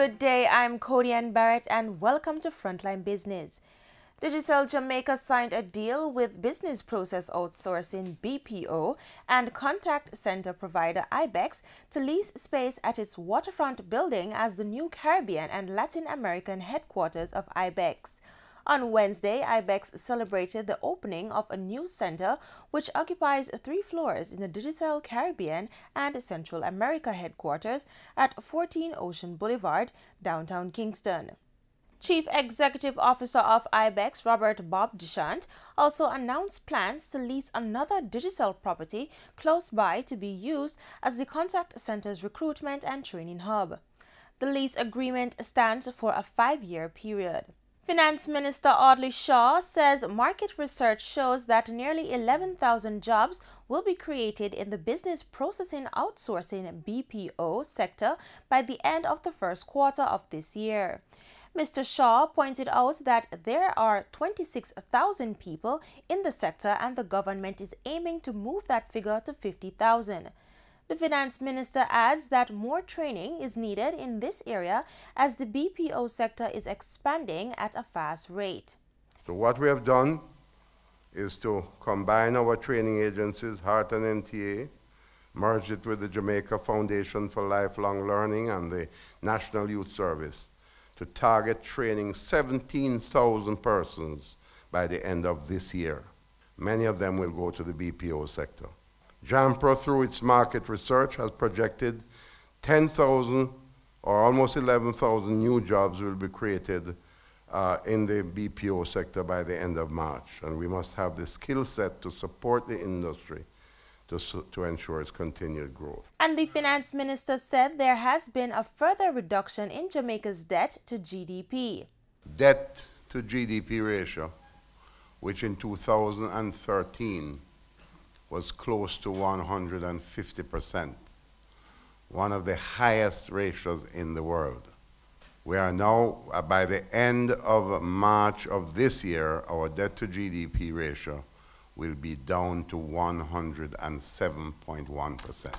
Good day, I'm Cody Ann Barrett and welcome to Frontline Business. Digicel Jamaica signed a deal with business process outsourcing BPO and contact center provider IBEX to lease space at its waterfront building as the new Caribbean and Latin American headquarters of IBEX. On Wednesday, IBEX celebrated the opening of a new center which occupies 3 floors in the Digicel Caribbean and Central America headquarters at 14 Ocean Boulevard, downtown Kingston. Chief Executive Officer of IBEX, Robert Bob Deshant, also announced plans to lease another Digicel property close by to be used as the contact center's recruitment and training hub. The lease agreement stands for a 5-year period. Finance Minister Audley Shaw says market research shows that nearly 11,000 jobs will be created in the business processing outsourcing BPO sector by the end of the first quarter of this year. Mr. Shaw pointed out that there are 26,000 people in the sector and the government is aiming to move that figure to 50,000. The finance minister adds that more training is needed in this area as the BPO sector is expanding at a fast rate. So what we have done is to combine our training agencies, HEART and NTA, merge it with the Jamaica Foundation for Lifelong Learning and the National Youth Service to target training 17,000 persons by the end of this year. Many of them will go to the BPO sector. JAMPRO, through its market research, has projected 10,000 or almost 11,000 new jobs will be created in the BPO sector by the end of March. And we must have the skill set to support the industry to ensure its continued growth. And the finance minister said there has been a further reduction in Jamaica's debt to GDP. Debt to GDP ratio, which in 2013 was close to 150%, one of the highest ratios in the world. We are now, by the end of March of this year, our debt to GDP ratio will be down to 107.1%.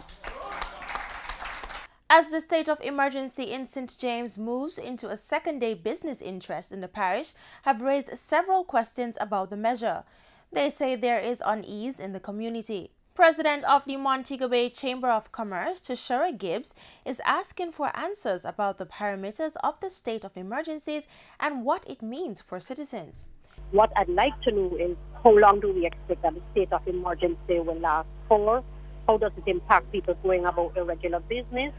As the state of emergency in St. James moves into a second-day business interest in the parish have raised several questions about the measure. They say there is unease in the community. President of the Montego Bay Chamber of Commerce, Tashara Gibbs, is asking for answers about the parameters of the state of emergencies and what it means for citizens. What I'd like to know is how long do we expect that the state of emergency will last for? How does it impact people going about their regular business?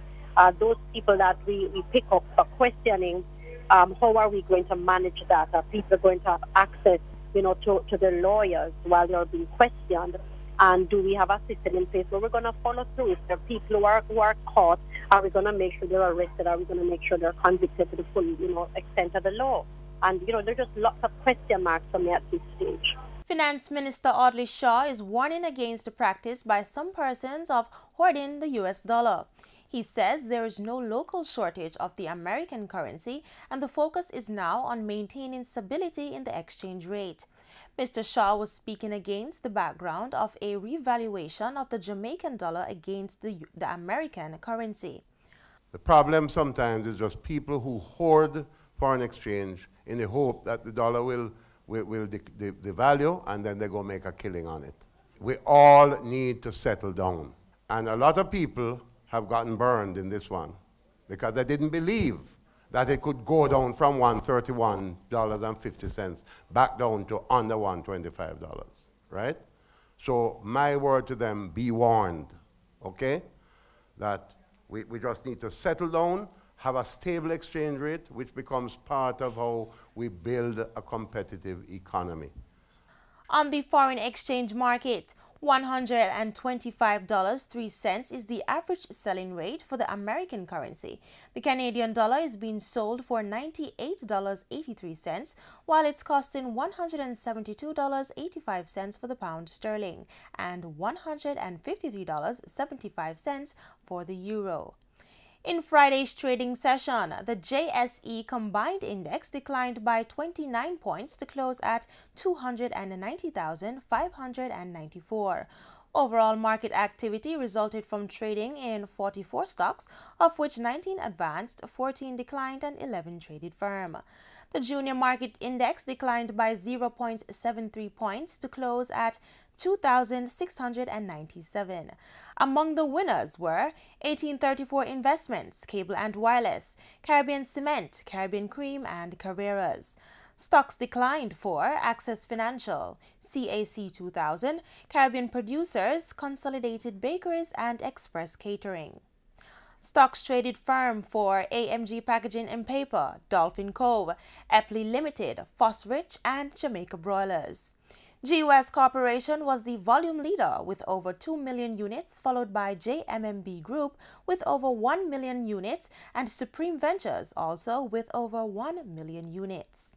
Those people that we pick up for questioning, how are we going to manage that? Are people going to have access to the lawyers while they're being questioned? And do we have a system in place where we're going to follow through? If there are people who are caught, are we going to make sure they're arrested? Are we going to make sure they're convicted to the full, extent of the law? And, there's just lots of question marks for me at this stage. Finance Minister Audley Shaw is warning against the practice by some persons of hoarding the US dollar. He says there is no local shortage of the American currency and the focus is now on maintaining stability in the exchange rate. Mr. Shaw was speaking against the background of a revaluation of the Jamaican dollar against the American currency. The problem sometimes is just people who hoard foreign exchange in the hope that the dollar will devalue and then they go make a killing on it. We all need to settle down. And a lot of people have gotten burned in this one because they didn't believe that it could go down from $131.50 back down to under $125, right? So my word to them, be warned, okay? That we just need to settle down, have a stable exchange rate, which becomes part of how we build a competitive economy. On the foreign exchange market, $125.03 is the average selling rate for the American currency. The Canadian dollar is being sold for $98.83, while it's costing $172.85 for the pound sterling and $153.75 for the euro. In Friday's trading session, the JSE Combined Index declined by 29 points to close at 290,594, Overall market activity resulted from trading in 44 stocks, of which 19 advanced, 14 declined, and 11 traded firm. The junior market index declined by 0.73 points to close at 2,697. Among the winners were 1834 Investments, Cable and Wireless, Caribbean Cement, Caribbean Cream, and Carreras. Stocks declined for Access Financial, CAC 2000, Caribbean Producers, Consolidated Bakeries, and Express Catering. Stocks traded firm for AMG Packaging and Paper, Dolphin Cove, Epley Limited, Fosrich, and Jamaica Broilers. GUS Corporation was the volume leader with over 2 million units, followed by JMMB Group with over 1 million units and Supreme Ventures also with over 1 million units.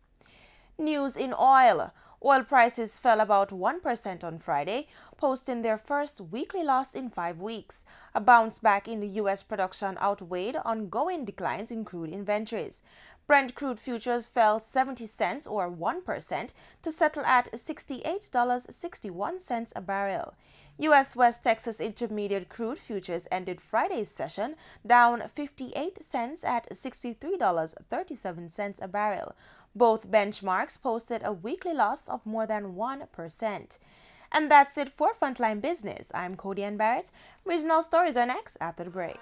News in oil. Oil prices fell about 1% on Friday, posting their first weekly loss in 5 weeks. A bounce back in the U.S. production outweighed ongoing declines in crude inventories. Brent crude futures fell 70 cents or 1% to settle at $68.61 a barrel. U.S. West Texas Intermediate crude futures ended Friday's session down 58 cents at $63.37 a barrel. Both benchmarks posted a weekly loss of more than 1%. And that's it for Frontline Business. I'm Cody Ann Barrett. Regional stories are next after the break.